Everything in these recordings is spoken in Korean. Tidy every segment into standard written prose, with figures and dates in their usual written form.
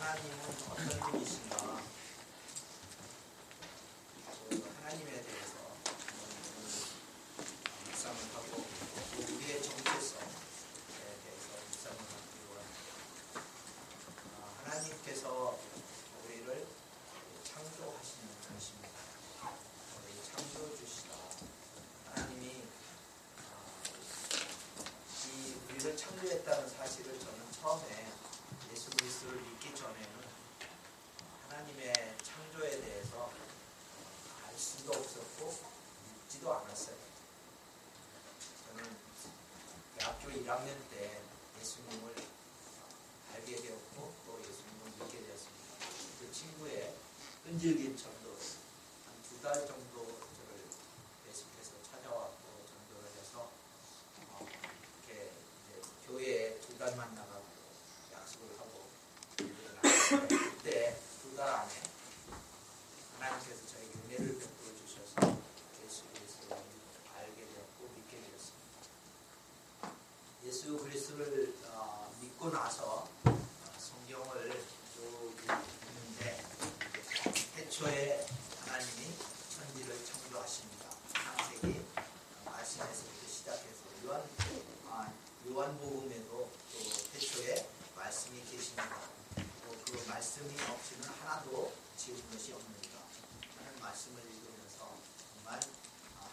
하나님은 어떤 분이신가? 하나님에 대해서 묵상을 하고 우리의 정체성에 대해서 묵상을 하기로 합니다. 하나님께서 우리를 창조하시는 분이십니다. 우리 창조주시다. 하나님이 우리를 창조했다는 사실을 저는 처음에 예수 그리스도를 믿기 전에는 하나님의 창조에 대해서 알 수도 없었고 믿지도 않았어요. 저는 대학교 1학년 때 예수님을 알게 되었고 또 예수님을 믿게 되었습니다. 그 친구의 끈질긴 전도 한 2달 정도 저를 계속해서 찾아왔고 전도를 해서 이렇게 이제 교회에 2달만 나가고 약속을 하고 그때 2달 안에 하나님께서 저에게 은혜를 베풀어 주셔서 예수 그리스도를 알게 되었고 믿게 되었습니다. 예수 그리스도를 믿고 나서 성경을 쭉 읽는데 태초에 하나님이 천지를 창조하십니다. 창세기 말씀에서부터 시작해서 요한복음에도 또 태초에 말씀이 계십니다. 또 그 말씀이 없이는 하나도 지은 것이 없느니라 하는 말씀을 읽으면서 정말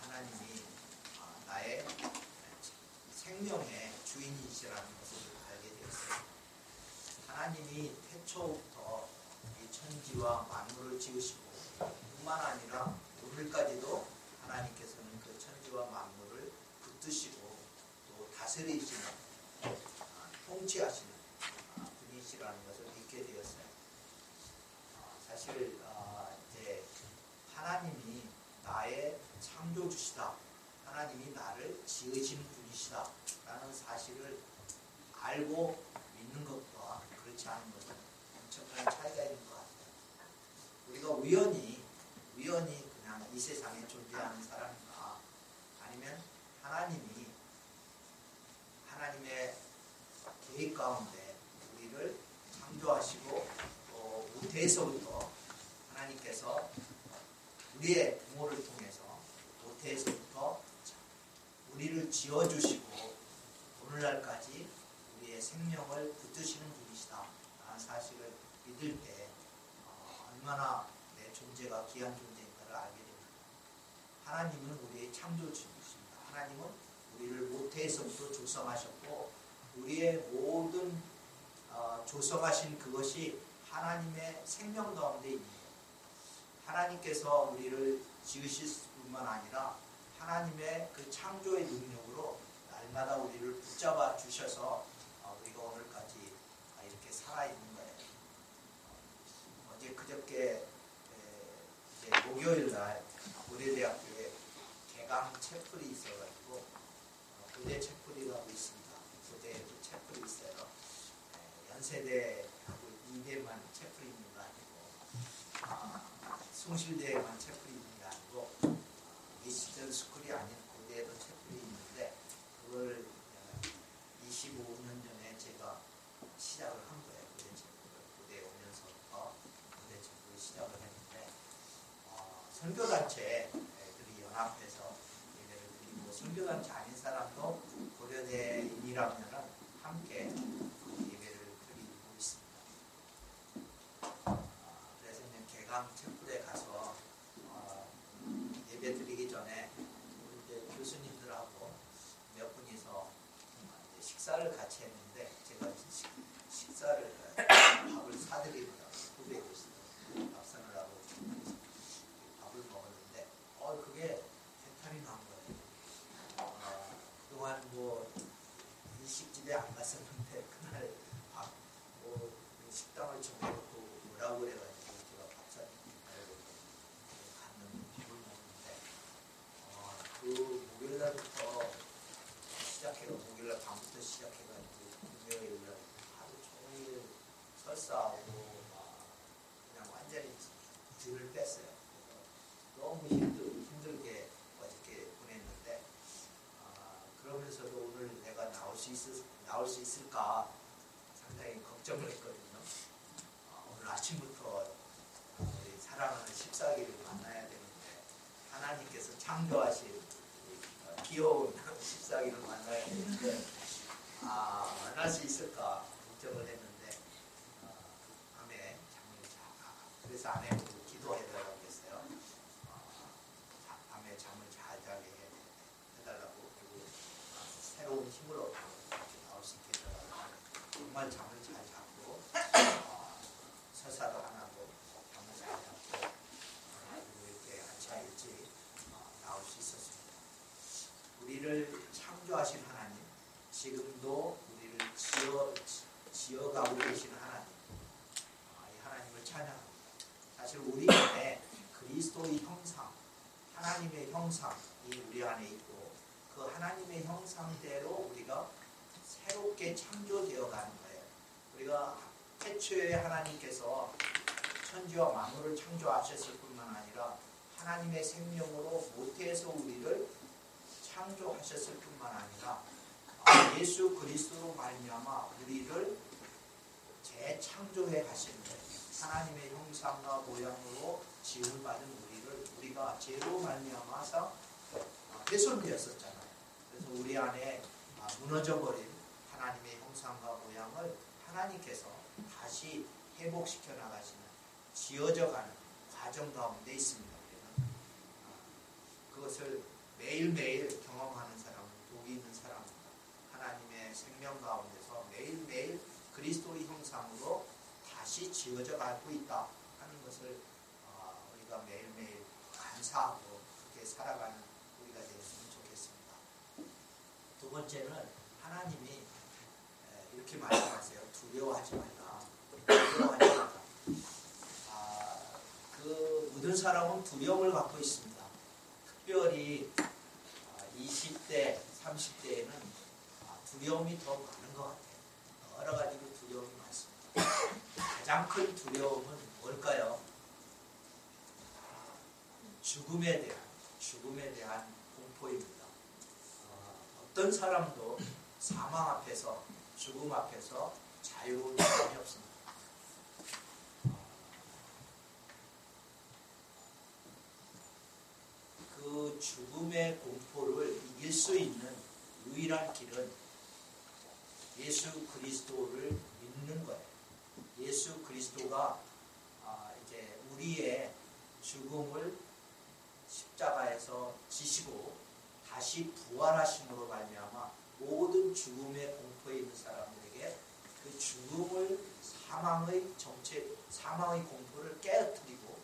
하나님이 나의 생명의 주인이시라는 것을 알게 되었습니다. 하나님이 태초부터 이 천지와 만물을 지으시고 뿐만 아니라 오늘까지도 하나님께서는 그 천지와 만물을 붙드시고 또 다스리시는 통치하시는 분이시라는 것을 믿게 되었어요. 사실 이제 하나님이 나의 창조주시다. 하나님이 나를 지으신 분이시다. 라는 사실을 알고 믿는 것과 그렇지 않은 것은 엄청난 차이가 있는 것 같아요. 우리가 우연히 그냥 이 세상에 존재하는 사람인가 아니면 하나님의 계획 가운데 우리를 창조하시고 또 모태에서부터 하나님께서 우리의 부모를 통해서 모태에서부터 우리를 지어주시고 오늘날까지 우리의 생명을 붙드시는 분이시다 라는 사실을 믿을 때 얼마나 내 존재가 귀한 존재인가를 알게 됩니다. 하나님은 우리의 창조주이십니다. 하나님은 우리를 모태에서부터 조성하셨고 우리의 모든 조성하신 그것이 하나님의 생명 가운데 있는 거예요. 하나님께서 우리를 지으실 뿐만 아니라 하나님의 그 창조의 능력으로 날마다 우리를 붙잡아 주셔서 우리가 오늘까지 이렇게 살아있는 거예요. 어제 그저께 이제 목요일날 고려대학교에 개강 채플이 있어가지고 고대 채플이라고 있습니다. 고대에도 채플이 있어요. 연세대하고 이대만 채플이 있는 거 아니고 숭실대에만 채플이 있는 게 아니고 미시전 스쿨이 아닌 고대에도 채플이 있는데 그걸 25년 전에 제가 시작을 한 거예요. 고대 채플을. 고대에 오면서부터 고대 채플을 시작을 했는데 선교단체들이 연합해서 예배를 드리고 선교단체 아닌 사람도 고려대인이라면 함께 예배를 드리고 있습니다. 그래서 이제 개강 채플에 가서 예배 드리기 전에 이제 교수님들하고 몇 분이서 이제 식사를 같이 했는데 제가 식사를 밥을 사드리느라고 후배고 있어요. 밥 사느라고 밥을 먹었는데 그게 해탈이 난 거예요. 그동안 일식집에 안 갔었는데 그날 식당을 정해놓고 뭐라고 그래가지고 제가 밥 사드리려고 갔는데 밥을 먹는데 그 목요일날부터 목요일날 밤부터 시작해가지고 금요일날 하루 종일 설사하고 그냥 완전히 들을 뺐어요. 너무 힘들게 어저께 보냈는데 그러면서도 오늘 내가 나올 수 있을까 상당히 걱정을 했거든요. 창조하신 귀여운 십사기를 만나야 되는데 만날 수 있을까 걱정을 했는데 밤에 잠을 그래서 아내하고 기도해달라고 했어요. 밤에 잠을 잘 자게 해달라고. 그리고 새로운 힘을 얻고 나올 수 있게 해달라고. 정말 잠을 잘 자고 설사도 안 하고 잠을 잘 자고 그리고 이렇게 아차 일찍 나올 수 있었습니다. 우리를 창조하신 하나님, 지금도 우리를 지어가고 계시는 하나님, 이 하나님을 찬양합니다. 사실 우리 안에 그리스도의 형상, 하나님의 형상이 우리 안에 있고 그 하나님의 형상대로 우리가 새롭게 창조되어 가는 거예요. 우리가 태초에 하나님께서 천지와 만물을 창조하셨을 뿐만 아니라 하나님의 생명으로 모태에서 우리를 창조하셨을 뿐만 아니라 예수 그리스도로 말미암아 우리를 재창조해 가시는데 하나님의 형상과 모양으로 지음받은 우리가 죄로 말미암아서 훼손되었었잖아요. 그래서 우리 안에 무너져버린 하나님의 형상과 모양을 하나님께서 다시 회복시켜 나가시는 지어져가는 과정 가운데 있습니다. 우리는 그것을 매일매일 경험하는 사람은 복이 있는 사람입니다. 하나님의 생명 가운데서 매일매일 그리스도의 형상으로 다시 지어져 가고 있다 하는 것을 우리가 매일매일 감사하고 그렇게 살아가는 우리가 되었으면 좋겠습니다. 두 번째는 하나님이 이렇게 말씀하세요. 두려워하지 말라. 두려워하지 말라. 그 모든 사람은 두려움을 갖고 있습니다. 특별히 20대, 30대에는 두려움이 더 많은 것 같아요. 여러 가지로 두려움이 많습니다. 가장 큰 두려움은 뭘까요? 죽음에 대한 공포입니다. 어떤 사람도 사망 앞에서, 죽음 앞에서 자유로운 사람이 없습니다. 그 죽음의 공포를 이길 수 있는 유일한 길은 예수 그리스도를 믿는 거예요. 예수 그리스도가 이제 우리의 죽음을 십자가에서 지시고 다시 부활하심으로 말미암아 모든 죽음의 공포에 있는 사람들에게 그 죽음을 사망의 공포를 깨뜨리고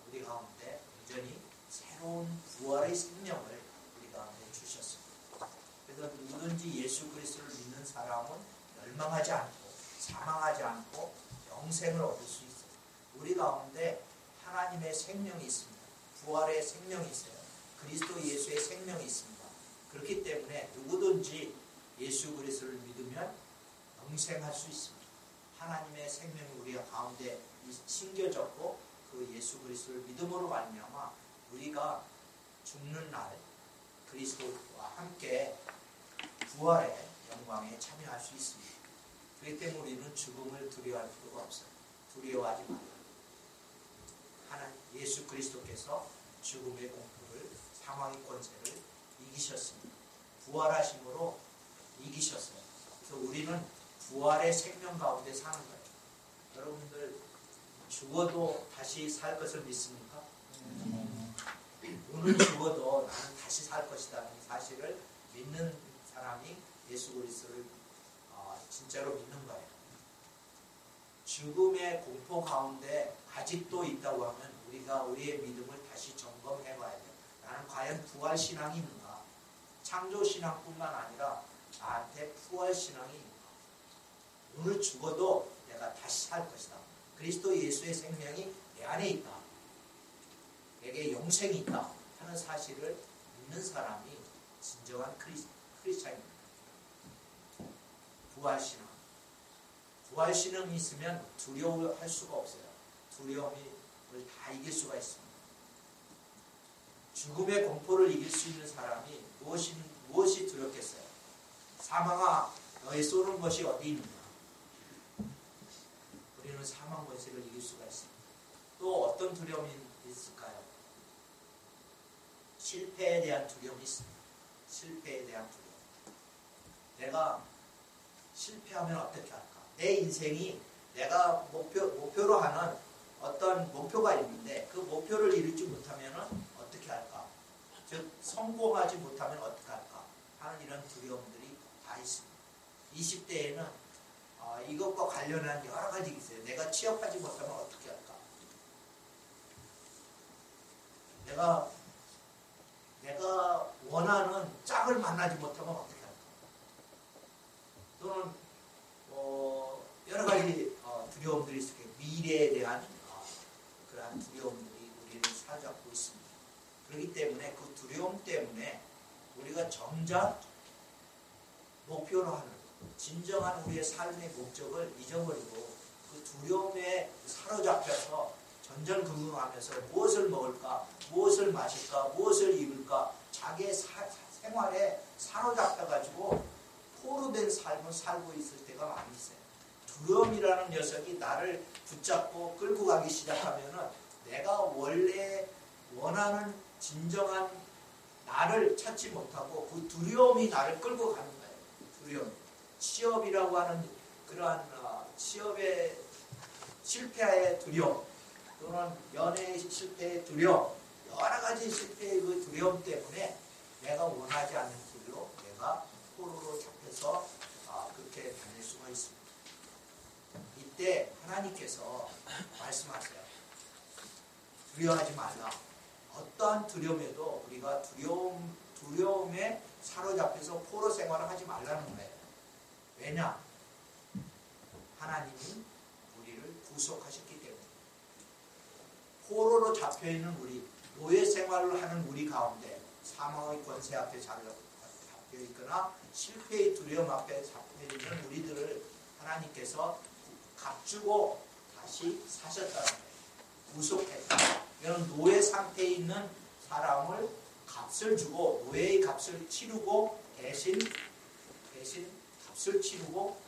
우리 가운데 온전히 새로운 부활의 생명을 우리 가운데 주셨습니다. 그래서 누구든지 예수 그리스도를 믿는 사람은 멸망하지 않고 사망하지 않고 영생을 얻을 수 있어요. 우리 가운데 하나님의 생명이 있습니다. 부활의 생명이 있어요. 그리스도 예수의 생명이 있습니다. 그렇기 때문에 누구든지 예수 그리스도를 믿으면 영생할 수 있습니다. 하나님의 생명이 우리 가운데 심겨졌고 그 예수 그리스도를 믿음으로 말미암아 우리가 죽는 날 그리스도와 함께 부활의 영광에 참여할 수 있습니다. 그렇기 때문에 우리는 죽음을 두려워할 필요가 없어요. 두려워하지 말아요. 예수 그리스도께서 죽음의 공포를, 사망의 권세를 이기셨습니다. 부활하심으로 이기셨어요. 그래서 우리는 부활의 생명 가운데 사는 거예요. 여러분들 죽어도 다시 살 것을 믿습니까? 오늘 죽어도 나는 다시 살 것이라는 사실을 믿는 사람이 예수 그리스도를 진짜로 믿는 거예요. 죽음의 공포 가운데 아직도 있다고 하면 우리가 우리의 믿음을 다시 점검해 봐야 돼요. 나는 과연 부활신앙이 있는가? 창조신앙뿐만 아니라 나한테 부활신앙이 있는가? 오늘 죽어도 내가 다시 살 것이다. 그리스도 예수의 생명이 내 안에 있다. 내게 영생이 있다 하는 사실을 믿는 사람이 진정한 크리스찬입니다. 부활신앙. 부활신앙이 있으면 두려워할 수가 없어요. 두려움을 다 이길 수가 있습니다. 죽음의 공포를 이길 수 있는 사람이 무엇이 두렵겠어요? 사망아, 너의 쏘는 것이 어디 있느냐? 우리는 사망 권세를 이길 수가 있습니다. 또 어떤 두려움이 있을까요? 실패에 대한 두려움이 있습니다. 실패에 대한 두려움. 내가 실패하면 어떻게 할까? 내 인생이 내가 목표로 하는 어떤 목표가 있는데 그 목표를 이루지 못하면 어떻게 할까? 즉 성공하지 못하면 어떻게 할까? 하는 이런 두려움들이 다 있습니다. 20대에는 이것과 관련한 여러 가지 있어요. 내가 취업하지 못하면 어떻게 할까? 내가 원하는 짝을 만나지 못하면 어떻게 할까? 또는 여러 가지 두려움들이 있을 거예요. 미래에 대한 그러한 두려움들이 우리를 사로잡고 있습니다. 그렇기 때문에 그 두려움 때문에 우리가 정작 목표로 하는 진정한 우리의 삶의 목적을 잊어버리고 그 두려움에 사로잡혀서 전전긍긍하면서 무엇을 먹을까, 무엇을 마실까, 무엇을 입을까 자기의 생활에 사로잡혀가지고 포로된 삶을 살고 있을 때가 많이 있어요. 두려움이라는 녀석이 나를 붙잡고 끌고 가기 시작하면은 내가 원래 원하는 진정한 나를 찾지 못하고 그 두려움이 나를 끌고 가는 거예요. 두려움. 취업이라고 하는 그러한 취업의 실패의 두려움 또는 연애의 실패의 두려움 여러 가지 실패의 그 두려움 때문에 내가 원하지 않는 길로 내가 포로로 잡혀서 그렇게 다닐 수가 있습니다. 이때 하나님께서 말씀하세요. 두려워하지 말라. 어떠한 두려움에도 우리가 두려움에 사로잡혀서 포로 생활을 하지 말라는 거예요. 왜냐? 하나님이 우리를 구속하셨기 때문에. 포로로 잡혀있는 우리, 노예 생활을 하는 우리 가운데 사망의 권세 앞에 잡혀있거나 실패의 두려움 앞에 잡혀있는 우리들을 하나님께서 값주고 다시 사셨다는 거예요. 구속했다. 이런 노예 상태에 있는 사람을 값을 주고 노예의 값을 치르고 대신 값을 치르고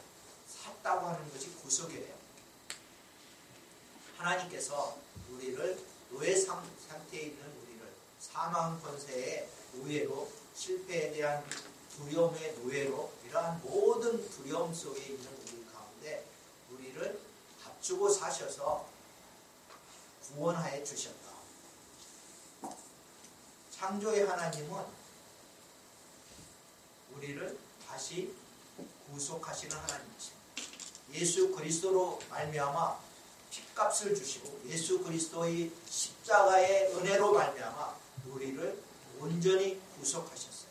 샀다고 하는 것이 구속이에요. 하나님께서 우리를 노예 상태에 있는 우리를 사망 권세의 노예로 실패에 대한 두려움의 노예로 이러한 모든 두려움 속에 있는 우리 가운데 우리를 값주고 사셔서 구원하여 주셨다. 창조의 하나님은 우리를 다시 구속하시는 하나님이십니다. 예수 그리스도로 말미암아 핏값을 주시고 예수 그리스도의 십자가의 은혜로 말미암아 우리를 온전히 구속하셨어요.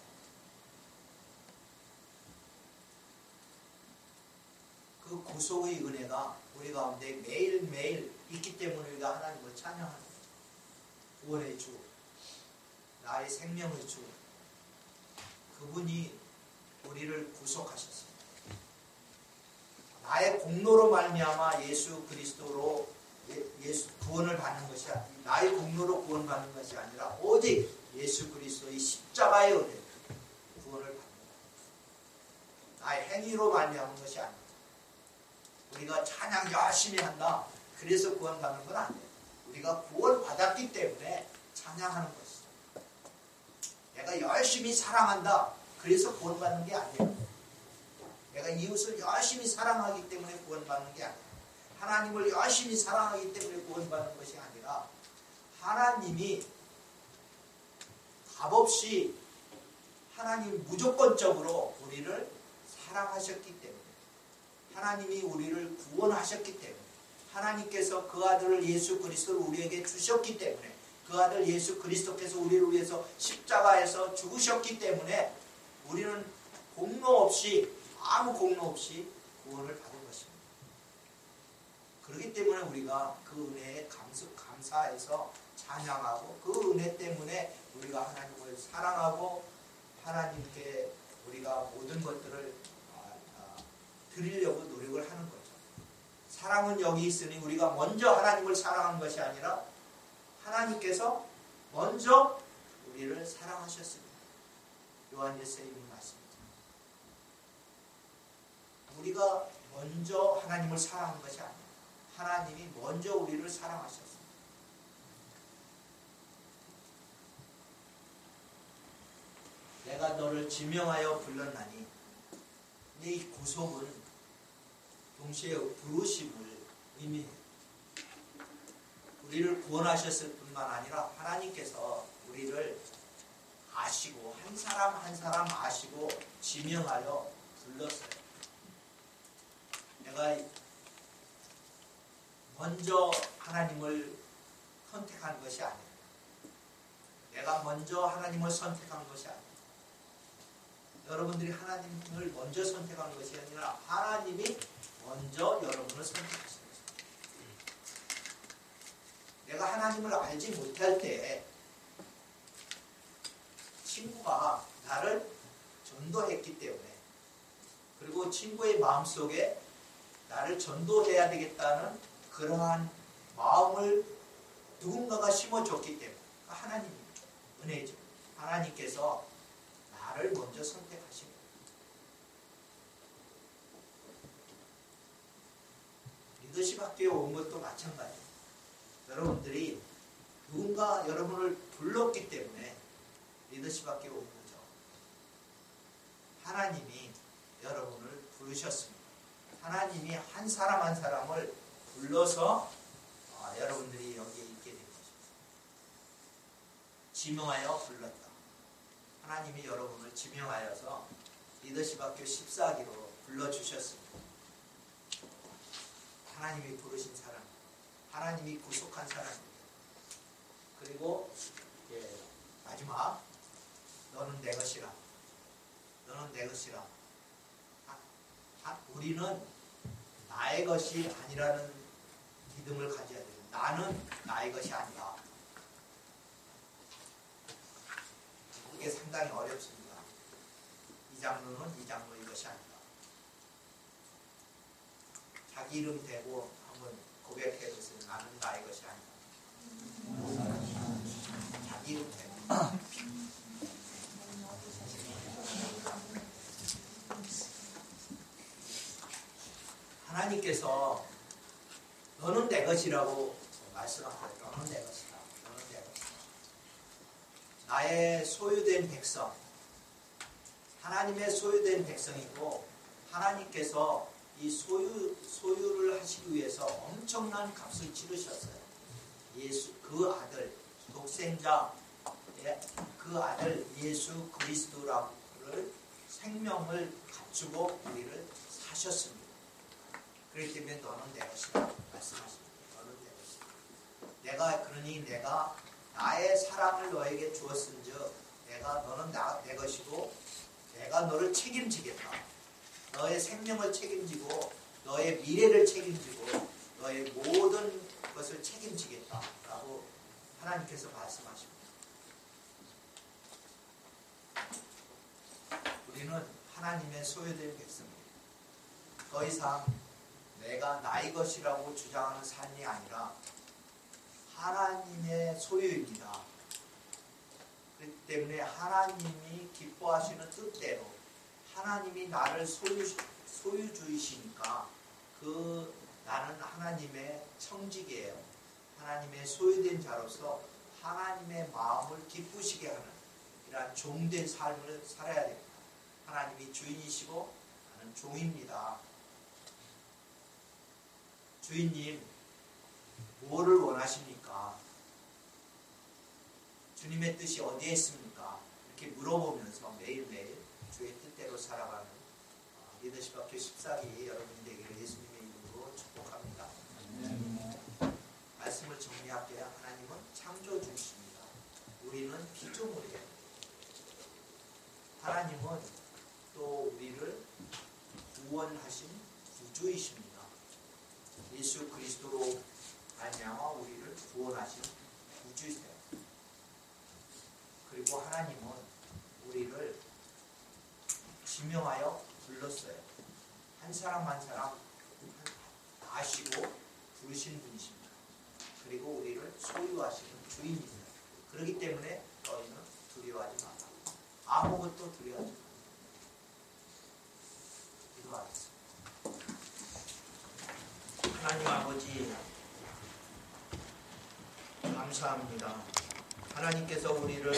그 구속의 은혜가 우리 가운데 매일매일 있기 때문에 우리가 하나님을 찬양하는 거예요. 구원의 주, 나의 생명의 주, 그분이 우리를 구속하셨습니다. 나의 공로로 말미암아 예수 그리스도로 예수 구원을 받는 것이 아니라 나의 공로로 구원받는 것이 아니라 오직 예수 그리스도의 십자가의 은혜로 구원을 받는 것. 나의 행위로 말미암은 것이 아닙니다. 우리가 찬양 열심히 한다. 그래서 구원받는 건 아니에요. 우리가 구원받았기 때문에 찬양하는 것이죠. 내가 열심히 사랑한다. 그래서 구원받는 게 아니에요. 내가 이웃을 열심히 사랑하기 때문에 구원받는 게 아니에요. 하나님을 열심히 사랑하기 때문에 구원받는 것이 아니라 하나님이 값없이 하나님 무조건적으로 우리를 사랑하셨기 때문에 하나님이 우리를 구원하셨기 때문에 하나님께서 그 아들을 예수 그리스도를 우리에게 주셨기 때문에 그 아들 예수 그리스도께서 우리를 위해서 십자가에서 죽으셨기 때문에 우리는 공로 없이 아무 공로 없이 구원을 받은 것입니다. 그렇기 때문에 우리가 그 은혜에 감사해서 찬양하고 그 은혜 때문에 우리가 하나님을 사랑하고 하나님께 우리가 모든 것들을 드리려고 노력을 하는 거죠. 사랑은 여기 있으니 우리가 먼저 하나님을 사랑한 것이 아니라 하나님께서 먼저 우리를 사랑하셨습니다. 요한일서의 말씀입니다. 우리가 먼저 하나님을 사랑한 것이 아니라 하나님이 먼저 우리를 사랑하셨습니다. 내가 너를 지명하여 불렀나니. 근데 이 구속은 동시에 부르심을 의미해요. 우리를 구원하셨을 뿐만 아니라 하나님께서 우리를 아시고 한 사람 한 사람 아시고 지명하여 불렀어요. 내가 먼저 하나님을 선택한 것이 아니에요. 내가 먼저 하나님을 선택한 것이 아니에요. 여러분들이 하나님을 먼저 선택한 것이 아니라 하나님이 먼저 여러분을 선택하신 것입니다. 내가 하나님을 알지 못할 때 친구가 나를 전도했기 때문에, 그리고 친구의 마음속에 나를 전도해야 되겠다는 그러한 마음을 누군가가 심어줬기 때문에, 하나님입니다. 은혜죠. 하나님께서 나를 먼저 선택하신 거예요. 리더십 학교에 온 것도 마찬가지예요. 여러분들이 누군가 여러분을 불렀기 때문에 리더십 학교에 온 거죠. 하나님이 여러분을 부르셨습니다. 하나님이 한 사람 한 사람을 불러서 여러분들이 여기에 있게 된 것입니다. 지명하여 불렀다. 하나님이 여러분을 지명하여서 리더십 학교 14기로 불러주셨습니다. 하나님이 부르신 사람, 하나님이 구속한 사람입니다. 그리고 마지막, 너는 내 것이라. 너는 내 것이라. 우리는 나의 것이 아니라는 믿음을 가져야 돼요. 나는 나의 것이 아니다. 이게 상당히 어렵습니다. 이 장로는 이 장로의 것이 아니다. 자기 이름 대고 한번 고백해 보세요. 나는 나의 것이 아니다. 자기 이름 대고. 하나님께서 너는 내 것이라고 말씀하셨어요. 너는 내 것이다. 너는 내 것이다. 나의 소유된 백성, 하나님의 소유된 백성이고, 하나님께서 이 소유를 하시기 위해서 엄청난 값을 치르셨어요. 예수, 그 아들, 독생자, 그 아들 예수 그리스도를 생명을 갖추고 우리를 사셨습니다. 그렇기 때문에 너는 내 것이다 말씀하십니다. 너는 내 것이다. 그러니 내가 나의 사랑을 너에게 주었은즉 너는 내 것이고 내가 너를 책임지겠다. 너의 생명을 책임지고 너의 미래를 책임지고 너의 모든 것을 책임지겠다 라고 하나님께서 말씀하십니다. 우리는 하나님의 소유된 백성입니다. 더 이상 내가 나의 것이라고 주장하는 삶이 아니라 하나님의 소유입니다. 그렇기 때문에 하나님이 기뻐하시는 뜻대로 하나님이 나를 소유주이시니까 나는 하나님의 청직이에요. 하나님의 소유된 자로서 하나님의 마음을 기쁘시게 하는 이러한 종된 삶을 살아야 됩니다. 하나님이 주인이시고 나는 종입니다. 주인님, 뭐를 원하십니까? 주님의 뜻이 어디에 있습니까? 이렇게 물어보면서 매일매일 주의 뜻대로 살아가는 리더십 학교 14기 여러분이 되기를 예수님의 이름으로 축복합니다. 말씀을 정리할게요. 하나님은 창조주이십니다. 우리는 피조물이에요. 하나님은 또 우리를 구원하신 구주이십니다. 예수 그리스도로 말미암아 우리를 구원하신 구주이세요. 그리고 하나님은 우리를 지명하여 불렀어요. 한 사람 한 사람 아시고 부르신 분이십니다. 그리고 우리를 소유하시는 주인이세요. 그렇기 때문에 너희는 두려워하지 마라. 아무것도 두려워하지 마라. 기도하겠습니다. 하나님 아버지 감사합니다. 하나님께서 우리를